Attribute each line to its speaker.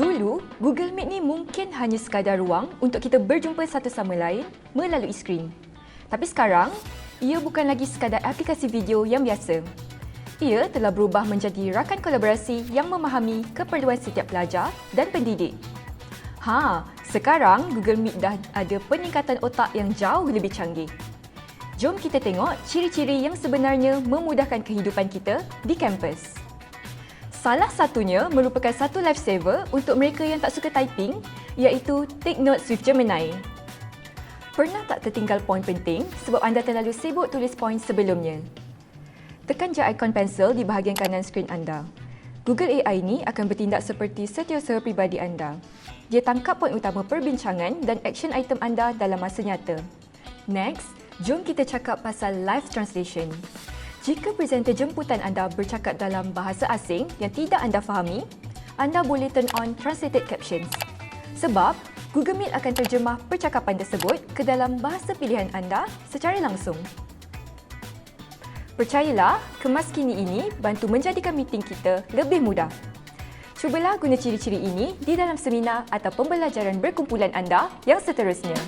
Speaker 1: Dulu, Google Meet ni mungkin hanya sekadar ruang untuk kita berjumpa satu sama lain melalui skrin. Tapi sekarang, ia bukan lagi sekadar aplikasi video yang biasa. Ia telah berubah menjadi rakan kolaborasi yang memahami keperluan setiap pelajar dan pendidik. Sekarang Google Meet dah ada peningkatan otak yang jauh lebih canggih. Jom kita tengok ciri-ciri yang sebenarnya memudahkan kehidupan kita di kampus. Salah satunya merupakan satu lifesaver untuk mereka yang tak suka typing, iaitu Take Notes with Gemini. Pernah tak tertinggal poin penting sebab anda terlalu sibuk tulis poin sebelumnya? Tekan je ikon pensel di bahagian kanan skrin anda. Google AI ni akan bertindak seperti setiausaha peribadi anda. Dia tangkap poin utama perbincangan dan action item anda dalam masa nyata. Next, jom kita cakap pasal live translation. Jika presenter jemputan anda bercakap dalam bahasa asing yang tidak anda fahami, anda boleh turn on translated captions. Sebab, Google Meet akan terjemah percakapan tersebut ke dalam bahasa pilihan anda secara langsung. Percayalah, kemas kini ini bantu menjadikan meeting kita lebih mudah. Cubalah guna ciri-ciri ini di dalam seminar atau pembelajaran berkumpulan anda yang seterusnya.